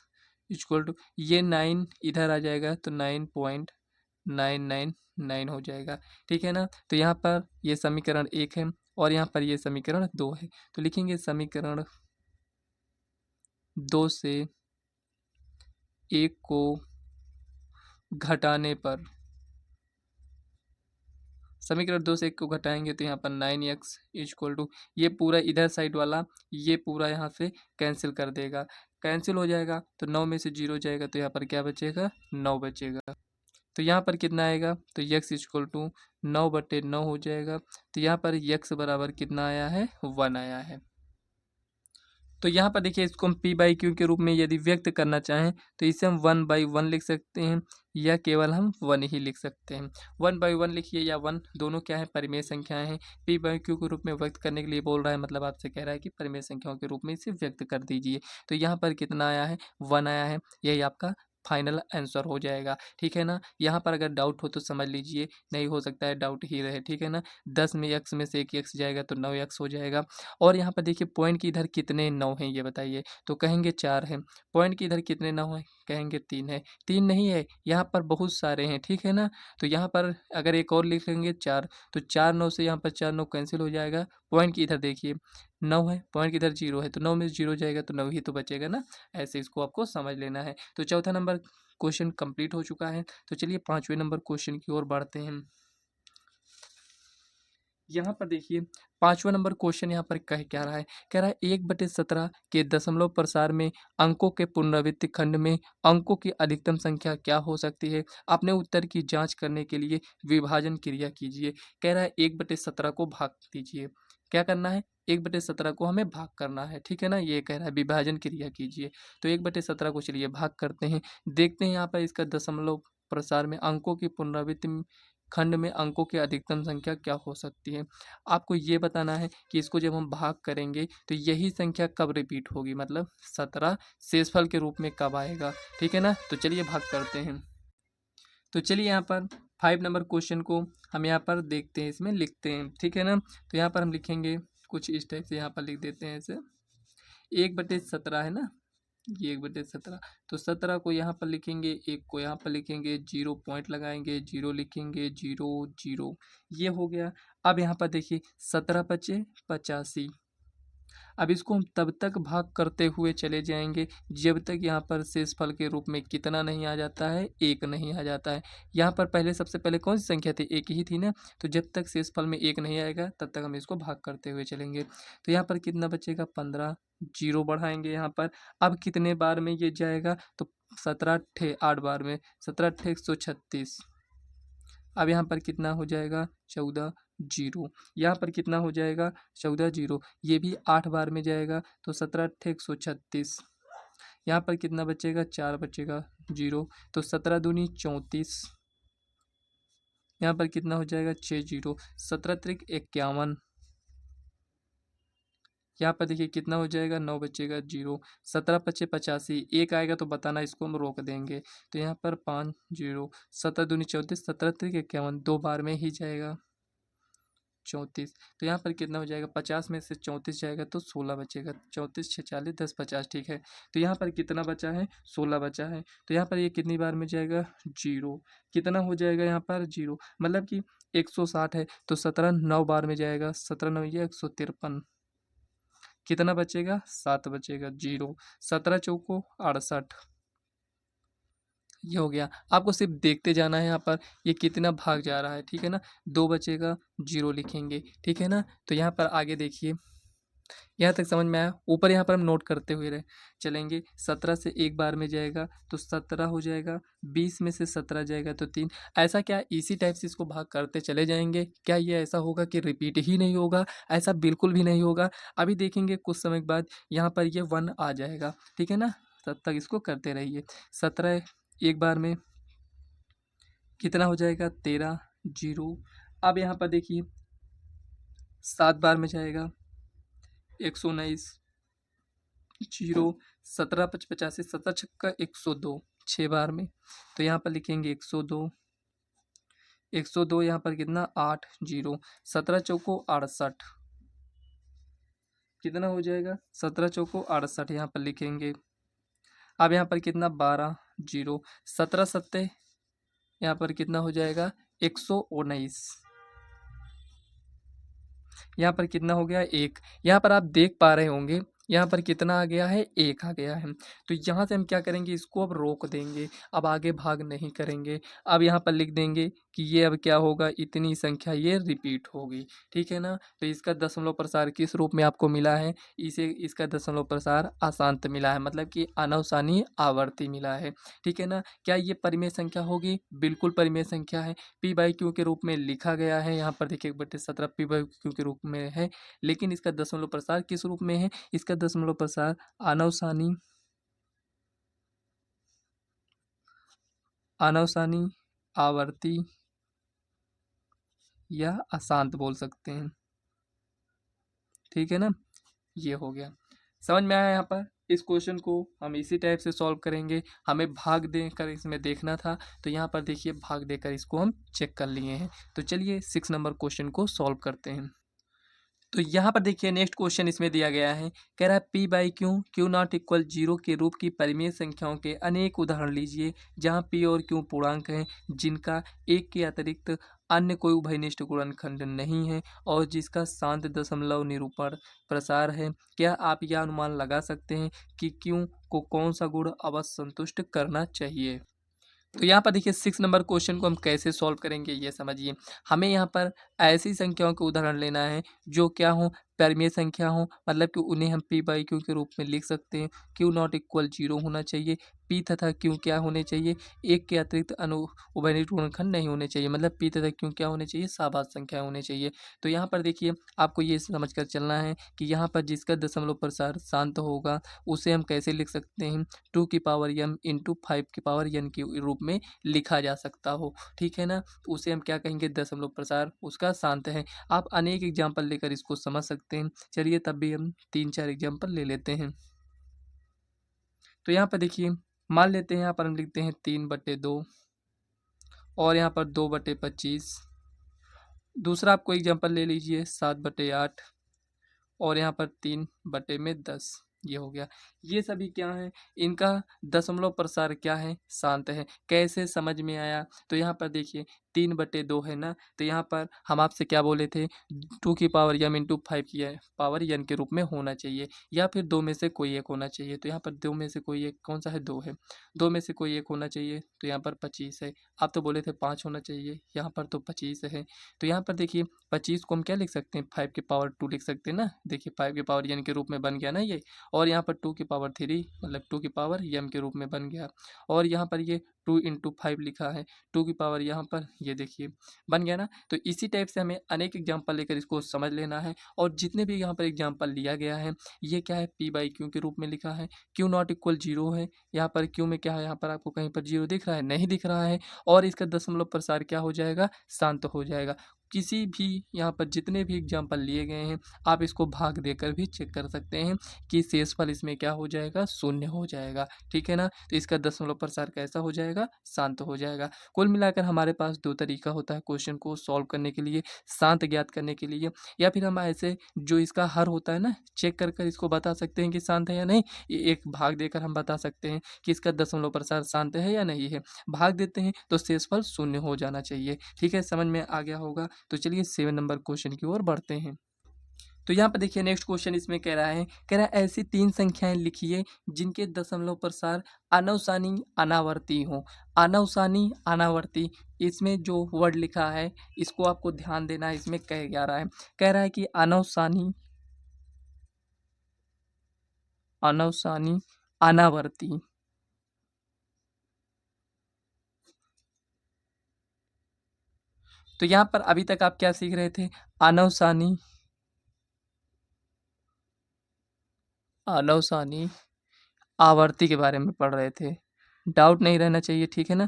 इक्वल टू ये 9 इधर आ जाएगा, तो 9.999 हो जाएगा, ठीक है ना। तो यहाँ पर ये समीकरण 1 है और यहाँ पर ये समीकरण 2 है। तो लिखेंगे समीकरण 2 से 1 को घटाने पर, समीकरण 2 से 1 को घटाएंगे तो यहाँ पर 9x इक्वल टू ये पूरा इधर साइड वाला, ये पूरा यहाँ से कैंसिल कर देगा, कैंसिल हो जाएगा। तो 9 में से 0 जाएगा तो यहाँ पर क्या बचेगा, 9 बचेगा। तो यहाँ पर कितना आएगा, तो यक्स इक्वल टू 9/9 हो जाएगा। तो यहाँ पर यक्स बराबर कितना आया है, 1 आया है। तो यहाँ पर देखिए इसको हम पी बाई क्यू के रूप में यदि व्यक्त करना चाहें तो इसे हम 1/1 लिख सकते हैं, या केवल हम 1 ही लिख सकते हैं। 1/1 लिखिए या 1, दोनों क्या है, परिमेय संख्याएं हैं। पी बाई क्यू के रूप में व्यक्त करने के लिए बोल रहा है, मतलब आपसे कह रहा है कि परिमेय संख्याओं के रूप में इसे व्यक्त कर दीजिए। तो यहाँ पर कितना आया है, 1 आया है, यही आपका फाइनल आंसर हो जाएगा, ठीक है ना। यहाँ पर अगर डाउट हो तो समझ लीजिए, नहीं हो सकता है डाउट ही रहे, ठीक है ना। 10 में एक्स में से एक एक्स जाएगा तो 9x हो जाएगा। और यहाँ पर देखिए पॉइंट की इधर कितने 9 हैं ये बताइए, तो कहेंगे 4 हैं। पॉइंट की इधर कितने 9 हैं, कहेंगे 3 है। 3 नहीं है, यहाँ पर बहुत सारे हैं, ठीक है ना। तो यहाँ पर अगर एक और लिख लेंगे 4, तो 4 9 से यहाँ पर 4 9 कैंसिल हो जाएगा। पॉइंट की इधर देखिए 9 है, पॉइंट की इधर 0 है, तो 9 में से 0 जाएगा तो 9 ही तो बचेगा ना। ऐसे इसको आपको समझ लेना है। तो चौथा नंबर क्वेश्चन कंप्लीट हो चुका है। तो चलिए 5वें नंबर क्वेश्चन की ओर बढ़ते हैं। यहाँ पर देखिए 5वां नंबर क्वेश्चन यहाँ पर कह क्या रहा है, कह रहा है 1/17 के दशमलव प्रसार में अंकों के पुनरावृत्ति खंड में अंकों की अधिकतम संख्या क्या हो सकती है। अपने उत्तर की जांच करने के लिए विभाजन क्रिया कीजिए। कह रहा है 1/17 को भाग दीजिए, क्या करना है, 1/17 को हमें भाग करना है, ठीक है ना। ये कह रहा है विभाजन क्रिया कीजिए। तो 1/17 को चलिए भाग करते हैं, देखते हैं यहाँ पर इसका दशमलव प्रसार में अंकों की पुनरावृत्ति खंड में अंकों की अधिकतम संख्या क्या हो सकती है। आपको ये बताना है कि इसको जब हम भाग करेंगे तो यही संख्या कब रिपीट होगी, मतलब 17 शेषफल के रूप में कब आएगा, ठीक है ना। तो चलिए भाग करते हैं। तो चलिए यहाँ पर 5 नंबर क्वेश्चन को हम यहाँ पर देखते हैं, इसमें लिखते हैं, ठीक है ना। तो यहाँ पर हम लिखेंगे कुछ इस टाइप से, यहाँ पर लिख देते हैं ऐसे 1/17 है ना, ये 1/17। तो 17 को यहाँ पर लिखेंगे, 1 को यहाँ पर लिखेंगे, 0 पॉइंट लगाएंगे, 0 लिखेंगे, 0 0, ये हो गया। अब यहाँ पर देखिए 17 बचे 85। अब इसको हम तब तक भाग करते हुए चले जाएंगे जब तक यहाँ पर शेषफल के रूप में कितना नहीं आ जाता है, 1 नहीं आ जाता है। यहाँ पर पहले सबसे पहले कौन सी संख्या थी, 1 ही थी ना। तो जब तक शेषफल में 1 नहीं आएगा तब तक हम इसको भाग करते हुए चलेंगे। तो यहाँ पर कितना बचेगा, 15, 0 बढ़ाएंगे यहाँ पर। अब कितने बार में ये जाएगा, तो 17 ठे 8 बार में, 17 ठे 136। अब यहाँ पर कितना हो जाएगा, 14 0। यहाँ पर कितना हो जाएगा, 14 0, ये भी 8 बार में जाएगा, तो 17 ठे 136। यहाँ पर कितना बचेगा, 4 बचेगा, 0। तो 17 दूनी 34, यहाँ पर कितना हो जाएगा, 6 जीरो, 17 त्रिक 51, यहाँ पर देखिए कितना हो जाएगा, 9 बचेगा, 0, 17 पचे 85, एक आएगा तो बताना, इसको हम रोक देंगे। तो यहाँ पर 5 0, 17 दूनी 34, 17 त्रिक 51, 2 बार में ही जाएगा 34। तो यहाँ पर कितना हो जाएगा, 50 में से 34 जाएगा तो 16 बचेगा, 34 6 40 10 50, ठीक है। तो यहाँ पर कितना बचा है, 16 बचा है। तो यहाँ पर ये कितनी बार में जाएगा, 0। कितना हो जाएगा यहाँ पर, 0, मतलब कि 160 है तो 17 9 बार में जाएगा, 17 9 ये 153, कितना बचेगा, 7 बचेगा, 0, 17 चौको 68, ये हो गया। आपको सिर्फ देखते जाना है यहाँ पर ये कितना भाग जा रहा है, ठीक है ना। 2 बचेगा, 0 लिखेंगे, ठीक है ना। तो यहाँ पर आगे देखिए, यहाँ तक समझ में आया। ऊपर यहाँ पर हम नोट करते हुए रहे चलेंगे। 17 से एक बार में जाएगा तो 17 हो जाएगा, 20 में से 17 जाएगा तो 3। ऐसा क्या इसी टाइप से इसको भाग करते चले जाएंगे, क्या ये ऐसा होगा कि रिपीट ही नहीं होगा, ऐसा बिल्कुल भी नहीं होगा। अभी देखेंगे कुछ समय के बाद यहाँ पर ये 1 आ जाएगा, ठीक है ना। तब तक इसको करते रहिए। 17 एक बार में कितना हो जाएगा, 13 0। अब यहाँ पर देखिए 7 बार में जाएगा, 119 0, 17 पच 85, 17 छक्का 102, 6 बार में। तो यहाँ पर लिखेंगे 102, 102 यहाँ पर कितना, 8 0, 17 चौको 68, कितना हो जाएगा, 17 चौको 68, यहाँ पर लिखेंगे। अब यहाँ पर कितना, 12 0, 17 सत्ते यहाँ पर कितना हो जाएगा, 119, यहाँ पर कितना हो गया, 1। यहाँ पर आप देख पा रहे होंगे यहाँ पर कितना आ गया है, 1 आ गया है। तो यहाँ से हम क्या करेंगे, इसको अब रोक देंगे, अब आगे भाग नहीं करेंगे। अब यहाँ पर लिख देंगे कि ये अब क्या होगा, इतनी संख्या ये रिपीट होगी, ठीक है ना। तो इसका दशमलव प्रसार किस रूप में आपको मिला है, इसका दशमलव प्रसार अशांत मिला है, मतलब कि अनवसानी आवर्ती मिला है, ठीक है ना। क्या ये परिमेय संख्या होगी, बिल्कुल परिमेय संख्या है। पी बाई क्यू के रूप में लिखा गया है, यहाँ पर देखिए 1/17 पी बाई क्यू के रूप में है। लेकिन इसका दशमलव प्रसार किस रूप में है, इसका दशमलव प्रसार अनवसानी आवर्ती या अशांत बोल सकते हैं, ठीक है ना। ये हो गया, समझ में आया। यहाँ पर इस क्वेश्चन को हम इसी टाइप से सॉल्व करेंगे। हमें भाग देकर इसमें देखना था, तो यहाँ पर देखिए भाग देकर इसको हम चेक कर लिए हैं। तो चलिए 6 नंबर क्वेश्चन को सॉल्व करते हैं। तो यहाँ पर देखिए नेक्स्ट क्वेश्चन इसमें दिया गया है, कह रहा है P by Q not equal 0 के रूप की परिमेय संख्याओं के अनेक उदाहरण लीजिए जहाँ पी और क्यू पूर्णांक हैं जिनका एक के अतिरिक्त अन्य कोई उभयनिष्ठ गुणनखंड नहीं है और जिसका शांत दशमलव निरूपण प्रसार है। क्या आप यह अनुमान लगा सकते हैं कि क्यू को कौन सा गुण अवश्य संतुष्ट करना चाहिए। तो यहाँ पर देखिए 6 नंबर क्वेश्चन को हम कैसे सॉल्व करेंगे ये समझिए। हमें यहाँ पर ऐसी संख्याओं के उदाहरण लेना है जो क्या हो, परिमेय संख्या हो, मतलब कि उन्हें हम पी बाई क्यू के रूप में लिख सकते हैं। क्यू नॉट इक्वल 0 होना चाहिए, पी तथा क्यू क्या होने चाहिए, एक के अतिरिक्त उभयनिष्ठ गुणनखंड नहीं होने चाहिए, मतलब पी तथा क्यू क्या होने चाहिए, सहवास संख्या होने चाहिए। तो यहाँ पर देखिए आपको ये समझ कर चलना है कि यहाँ पर जिसका दशमलव प्रसार शांत होगा उसे हम कैसे लिख सकते हैं, 2 की पावर m इंटू 5 की पावर n के रूप में लिखा जा सकता हो, ठीक है ना। तो उसे हम क्या कहेंगे, दशमलव प्रसार उसका शांत है। आप अनेक एग्जाम्पल लेकर इसको समझ सकते हैं। चलिए तब भी हम 3-4 एग्जाम्पल ले लेते हैं। तो यहाँ पर देखिए मान लेते हैं, यहाँ पर हम लिखते हैं 3/2 और यहाँ पर 2/25। दूसरा आप कोई एग्जाम्पल ले लीजिए 7/8 और यहाँ पर 3/10। ये हो गया। ये सभी क्या है, इनका दशमलव प्रसार क्या है, शांत है। कैसे समझ में आया, तो यहाँ पर देखिए 3/2 है ना, तो यहाँ पर हम आपसे क्या बोले थे, 2 की पावर m इंटू 5 की पावर n के रूप में होना चाहिए या फिर 2 में से कोई एक होना चाहिए। तो यहाँ पर 2 में से कोई एक कौन सा है, 2 है, 2 में से कोई एक होना चाहिए। तो यहाँ पर 25 है। आप तो बोले थे 5 होना चाहिए, यहाँ पर तो 25 है। तो यहाँ पर देखिए 25 को हम क्या लिख सकते हैं, 5 की पावर 2 लिख सकते हैं ना। देखिए 5 की पावर n के रूप में बन गया ना ये, और यहाँ पर 2 की पावर 3 मतलब 2 की पावर m के रूप में बन गया। और यहाँ पर ये 2 × 5 लिखा है, 2 की पावर यहाँ पर ये देखिए बन गया ना। तो इसी टाइप से हमें अनेक एग्जाम्पल लेकर इसको समझ लेना है। और जितने भी यहाँ पर एग्जाम्पल लिया गया है ये क्या है, P/Q के रूप में लिखा है। Q नॉट इक्वल 0 है, यहाँ पर Q में क्या है, यहाँ पर आपको कहीं पर 0 दिख रहा है, नहीं दिख रहा है। और इसका दशमलव प्रसार क्या हो जाएगा, शांत हो जाएगा। किसी भी यहाँ पर जितने भी एग्जाम्पल लिए गए हैं आप इसको भाग देकर भी चेक कर सकते हैं कि शेषफल इसमें क्या हो जाएगा, शून्य हो जाएगा। ठीक है ना। तो इसका दशमलव प्रसार कैसा हो जाएगा, शांत हो जाएगा। कुल मिलाकर हमारे पास दो तरीका होता है क्वेश्चन को सॉल्व करने के लिए, शांत ज्ञात करने के लिए, या फिर हम ऐसे जो इसका हर होता है ना चेक कर कर इसको बता सकते हैं कि शांत है या नहीं। एक भाग देकर हम बता सकते हैं कि इसका दशमलव प्रसार शांत है या नहीं है। भाग देते हैं तो शेषफल शून्य हो जाना चाहिए। ठीक है, समझ में आ गया होगा। तो चलिए 7 नंबर क्वेश्चन की ओर बढ़ते हैं। तो यहाँ पर देखिए नेक्स्ट क्वेश्चन इसमें कह रहा है ऐसी 3 संख्याएं लिखिए जिनके दशमलव प्रसार अनवसानी अनावर्ती हो। अनवसानी अनावर्ती, इसमें जो वर्ड लिखा है इसको आपको ध्यान देना है। इसमें कह रहा है कि अनवसानी अनावर्ती। तो यहाँ पर अभी तक आप क्या सीख रहे थे, अनवसानी आवर्ती के बारे में पढ़ रहे थे। डाउट नहीं रहना चाहिए, ठीक है ना।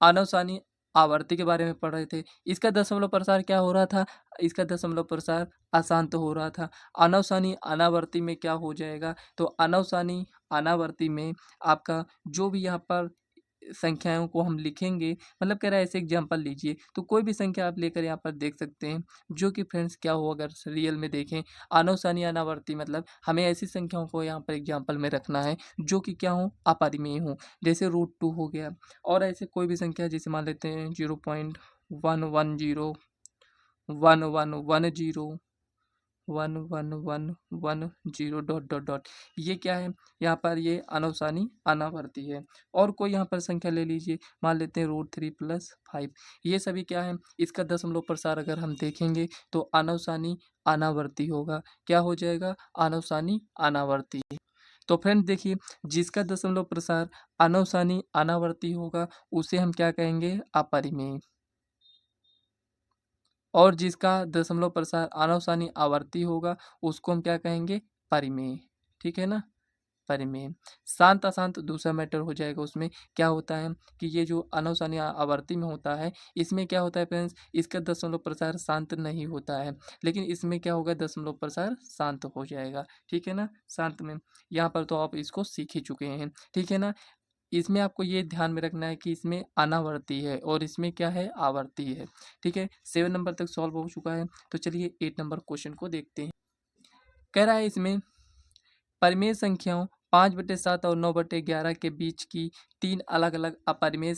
अनवसानी आवर्ती के बारे में पढ़ रहे थे। इसका दशमलव प्रसार क्या हो रहा था, इसका दशमलव प्रसार अशांत हो रहा था। अनवसानी अनावर्ती में क्या हो जाएगा, तो अनवसानी अनावर्ती में आपका जो भी यहाँ पर संख्याओं को हम लिखेंगे, मतलब कह रहा है ऐसे एग्जाम्पल लीजिए, तो कोई भी संख्या आप लेकर यहाँ पर देख सकते हैं जो कि फ्रेंड्स क्या हो, अगर रियल में देखें अनवसानी अनावर्ती मतलब हमें ऐसी संख्याओं को यहाँ पर एग्जाम्पल में रखना है जो कि क्या हो, अपरिमेय हो। जैसे √2 हो गया, और ऐसे कोई भी संख्या जैसे मान लेते हैं 0.110 1110 1111 डॉट डॉट डॉट, ये क्या है, यहाँ पर ये अनवसानी अनावर्ती है। और कोई यहाँ पर संख्या ले लीजिए, मान लेते हैं √3 + 5, ये सभी क्या है, इसका दशमलव प्रसार अगर हम देखेंगे तो अनवसानी अनावर्ती होगा। क्या हो जाएगा, अनवसानी अनावर्ती। तो फ्रेंड देखिए, जिसका दशमलव प्रसार अनवसानी अनावर्ती होगा उसे हम क्या कहेंगे, अपरिमेय। और जिसका दशमलव प्रसार अनवसानी आवर्ती होगा उसको हम क्या कहेंगे, परिमेय। ठीक है ना, परिमेय। शांत अशांत दूसरा मैटर हो जाएगा। उसमें क्या होता है कि ये जो अनवसानी आवर्ती में होता है, इसमें क्या होता है फ्रेंड्स, इसका दशमलव प्रसार शांत नहीं होता है, लेकिन इसमें क्या होगा, दशमलव प्रसार शांत हो जाएगा। ठीक है ना, शांत में। यहाँ पर तो आप इसको सीख ही चुके हैं। ठीक है ना। इसमें आपको ये ध्यान में रखना है कि इसमें अनावर्ती है और इसमें क्या है, आवर्ती है। ठीक है, 7 नंबर तक सॉल्व हो चुका है। तो चलिए 8 नंबर क्वेश्चन को देखते हैं। कह रहा है इसमें परिमेय संख्याओं 5/7 और 9/11 के बीच की 3 अलग अलग अपरिमेय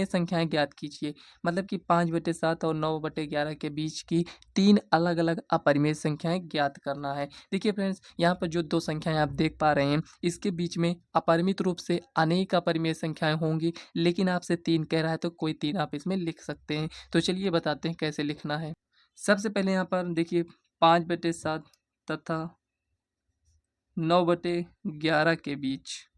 संख्याएं ज्ञात कीजिए। मतलब कि 5/7 और 9/11 के बीच की 3 अलग अलग अपरिमेय संख्याएं ज्ञात करना है। देखिए फ्रेंड्स, यहाँ पर जो 2 संख्याएं आप देख पा रहे हैं इसके बीच में अपरिमित रूप से अनेक अपरिमेय संख्याएं होंगी, लेकिन आपसे 3 कह रहा है तो कोई 3 आप इसमें लिख सकते हैं। तो चलिए बताते हैं कैसे लिखना है। सबसे पहले यहाँ पर देखिए 5/7 तथा 9/11 के बीच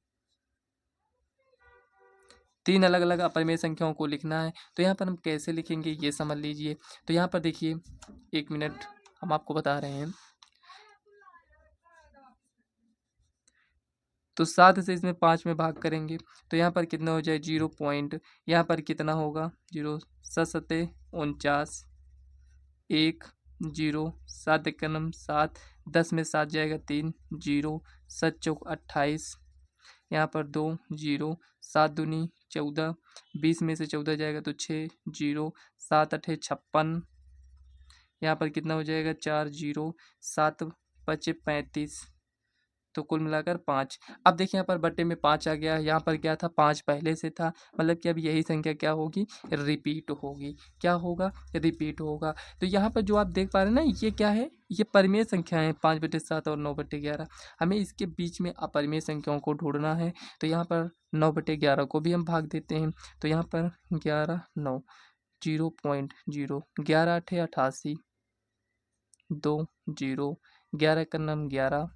3 अलग अलग अपरिमेय संख्याओं को लिखना है। तो यहाँ पर हम कैसे लिखेंगे ये समझ लीजिए। तो यहाँ पर देखिए, 1 मिनट, हम आपको बता रहे हैं। तो 7 से इसमें 5 में भाग करेंगे तो यहाँ पर कितना हो जाए, 0 पॉइंट, यहाँ पर कितना होगा, 0 7 49 1 0 7 एकम 7, 10 में 7 जाएगा 3 0 7 चौक 28, यहाँ पर 2 0 7 दूनी 14, 20 में से 14 जाएगा तो 6 0 7 8 56, यहाँ पर कितना हो जाएगा, 4 0 7 5 35, तो कुल मिलाकर 5। अब देखिए यहाँ पर बट्टे में 5 आ गया, यहाँ पर क्या था, 5 पहले से था, मतलब कि अब यही संख्या क्या होगी, रिपीट होगी। क्या होगा, रिपीट होगा। तो यहाँ पर जो आप देख पा रहे हैं ना, ये क्या है, ये परिमेय संख्या है 5/7 और 9/11। हमें इसके बीच में अपरिमेय संख्याओं को ढूंढना है। तो यहाँ पर 9/11 को भी हम भाग देते हैं। तो यहाँ पर 11 9 0.0 11 8 88 2 0 11 का नाम 11,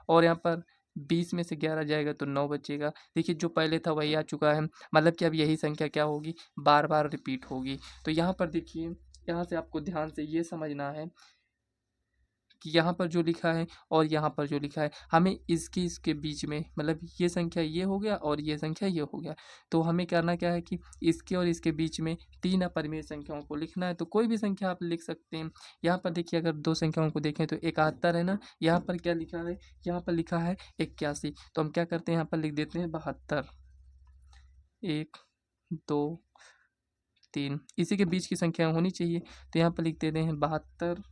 और यहाँ पर 20 में से 11 जाएगा तो 9 बचेगा। देखिए जो पहले था वही आ चुका है, मतलब कि अब यही संख्या क्या होगी, बार बार रिपीट होगी। तो यहाँ पर देखिए, यहाँ से आपको ध्यान से ये समझना है कि यहाँ पर जो लिखा है और यहाँ पर जो लिखा है, हमें इसके बीच में, मतलब ये संख्या ये हो गया और ये संख्या ये हो गया, तो हमें करना क्या है कि इसके और इसके बीच में 3 अपरिमेय संख्याओं को लिखना है। तो कोई भी संख्या आप लिख सकते हैं। यहाँ पर देखिए अगर 2 संख्याओं को देखें तो 71 है ना, यहाँ पर क्या लिखा है, यहाँ पर लिखा है 81, तो हम क्या करते हैं, यहाँ पर लिख देते हैं 72, 1 2 3, इसी के बीच की संख्या होनी चाहिए। तो यहाँ पर लिख देते हैं 72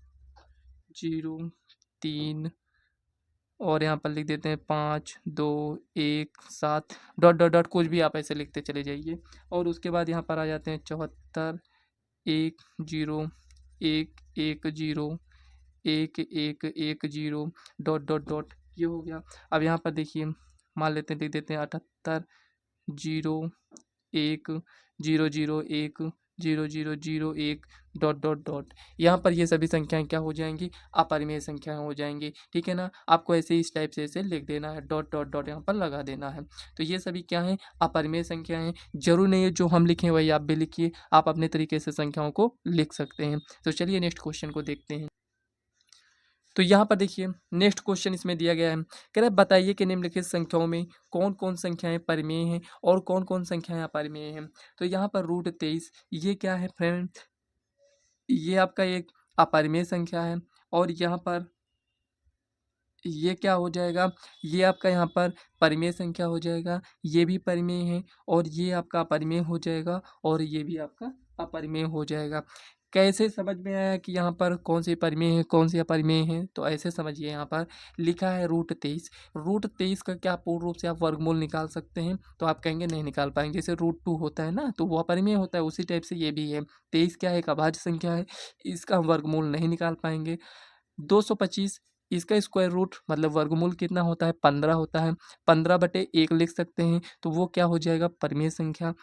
0 3, और यहाँ पर लिख देते हैं 5 2 1 7, डॉट डॉट डॉट कुछ भी आप ऐसे लिखते चले जाइए। और उसके बाद यहाँ पर आ जाते हैं 74 1 0 1 1 0 1 1 1 0, डॉट डॉट डॉट, ये हो गया। अब यहाँ पर देखिए मान लेते हैं, लिख देते हैं 78 0 1 0 0 1 0 0 0 1, डॉट डॉट डॉट। यहाँ पर ये सभी संख्याएं क्या हो जाएंगी, अपरिमेय संख्याएं हो जाएंगी। ठीक है ना, आपको ऐसे इस टाइप से ऐसे लिख देना है, डॉट डॉट डॉट यहाँ पर लगा देना है। तो ये सभी क्या है, अपरिमेय संख्याएं हैं। जरूर नहीं है जो हम लिखें वही आप भी लिखिए, आप अपने तरीके से संख्याओं को लिख सकते हैं। तो चलिए नेक्स्ट क्वेश्चन को देखते हैं। तो यहाँ पर देखिए नेक्स्ट क्वेश्चन इसमें दिया गया है, कह रहा है बताइए कि निम्नलिखित संख्याओं में कौन कौन संख्याएं परिमेय हैं और कौन कौन संख्याएं अपरिमेय हैं। तो यहाँ पर √23 ये क्या है फ्रेंड, ये आपका एक अपरिमेय संख्या है। और यहाँ पर ये क्या हो जाएगा, ये आपका यहाँ पर परिमेय संख्या हो जाएगा, ये भी परिमेय है और ये आपका अपरिमेय हो जाएगा और ये भी आपका अपरिमेय हो जाएगा। कैसे समझ में आया कि यहाँ पर कौन से परिमेय है कौन से अपरिमेय है, तो ऐसे समझिए, यहाँ पर लिखा है √23, √23 का क्या पूर्ण रूप से आप वर्गमूल निकाल सकते हैं, तो आप कहेंगे नहीं निकाल पाएंगे। जैसे √2 होता है ना, तो वो अपरिमेय होता है, उसी टाइप से ये भी है। 23 क्या है, एक अभाज्य संख्या है, इसका हम वर्गमूल नहीं निकाल पाएंगे। 225 इसका स्क्वायर रूट मतलब वर्गमूल कितना होता है, 15 होता है, 15/1 लिख सकते हैं, तो वो क्या हो जाएगा, परिमेय संख्या।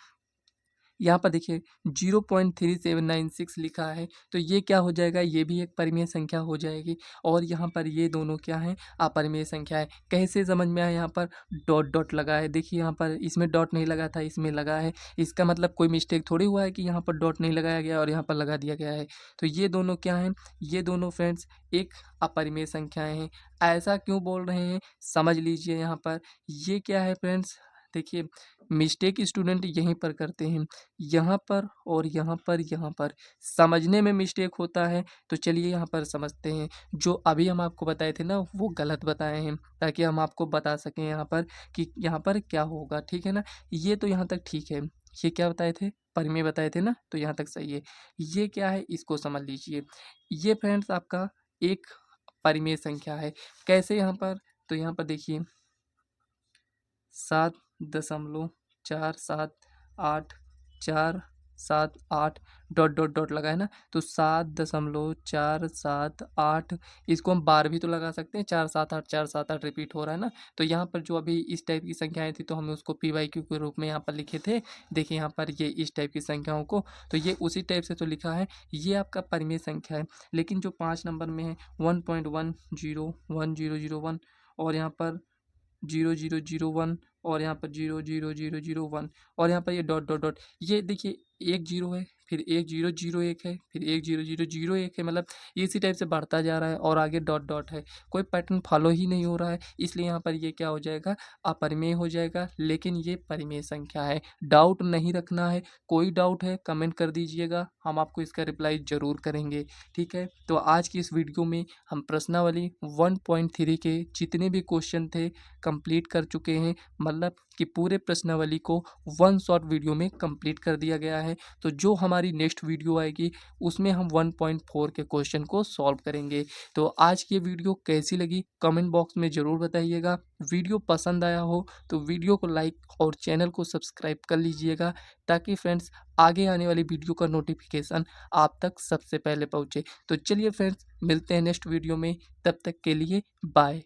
यहाँ पर देखिए 0.3796 लिखा है, तो ये क्या हो जाएगा, ये भी एक परिमेय संख्या हो जाएगी। और यहाँ पर ये दोनों क्या हैं, अपरिमेय संख्या है। कैसे समझ में आया, यहाँ पर डॉट डॉट लगा है, देखिए यहाँ पर इसमें डॉट नहीं लगा था, इसमें लगा है, इसका मतलब कोई मिस्टेक थोड़ी हुआ है कि यहाँ पर डॉट नहीं लगाया गया और यहाँ पर लगा दिया गया है। तो ये दोनों क्या हैं, ये दोनों फ्रेंड्स एक अपरिमेय संख्याएं हैं। ऐसा क्यों बोल रहे हैं, समझ लीजिए। यहाँ पर ये क्या है फ्रेंड्स, देखिए मिस्टेक स्टूडेंट यहीं पर करते हैं, यहाँ पर और यहाँ पर, यहाँ पर समझने में मिस्टेक होता है। तो चलिए यहाँ पर समझते हैं, जो अभी हम आपको बताए थे ना वो गलत बताए हैं, ताकि हम आपको बता सकें यहाँ पर कि यहाँ पर क्या होगा। ठीक है ना, ये तो यहाँ तक ठीक है। ये क्या बताए थे, परिमेय बताए थे ना, तो यहाँ तक सही है। ये क्या है, इसको समझ लीजिए। ये फ्रेंड्स आपका एक परिमेय संख्या है। कैसे, यहाँ पर तो यहाँ पर देखिए 7.478 डॉट डॉट डॉट लगा है ना, तो 7.478, इसको हम बार भी तो लगा सकते हैं, 478 रिपीट हो रहा है ना। तो यहाँ पर जो अभी इस टाइप की संख्याएं थी तो हमें उसको PYQ के रूप में यहाँ पर लिखे थे। देखिए यहाँ पर ये इस टाइप की संख्याओं को, तो ये उसी टाइप से तो लिखा है, ये आपका परिमेय संख्या है। लेकिन जो 5 नंबर में है 1.101001 और यहाँ पर 0001 और यहाँ पर 00001 और यहाँ पर ये डॉट डॉट डॉट, ये देखिए 1 0 है, फिर 1001 है, फिर 10001 है, मतलब इसी टाइप से बढ़ता जा रहा है और आगे डॉट डॉट है। कोई पैटर्न फॉलो ही नहीं हो रहा है, इसलिए यहाँ पर ये क्या हो जाएगा, अपरिमेय हो जाएगा। लेकिन ये परिमेय संख्या है, डाउट नहीं रखना है। कोई डाउट है कमेंट कर दीजिएगा, हम आपको इसका रिप्लाई ज़रूर करेंगे। ठीक है, तो आज की इस वीडियो में हम प्रश्नावली 1.3 के जितने भी क्वेश्चन थे कंप्लीट कर चुके हैं, मतलब कि पूरे प्रश्नावली को वन शॉट वीडियो में कंप्लीट कर दिया गया है। तो जो हमारी नेक्स्ट वीडियो आएगी उसमें हम 1.4 के क्वेश्चन को सॉल्व करेंगे। तो आज की वीडियो कैसी लगी कमेंट बॉक्स में ज़रूर बताइएगा। वीडियो पसंद आया हो तो वीडियो को लाइक और चैनल को सब्सक्राइब कर लीजिएगा, ताकि फ्रेंड्स आगे आने वाली वीडियो का नोटिफिकेशन आप तक सबसे पहले पहुँचे। तो चलिए फ्रेंड्स मिलते हैं नेक्स्ट वीडियो में, तब तक के लिए बाय।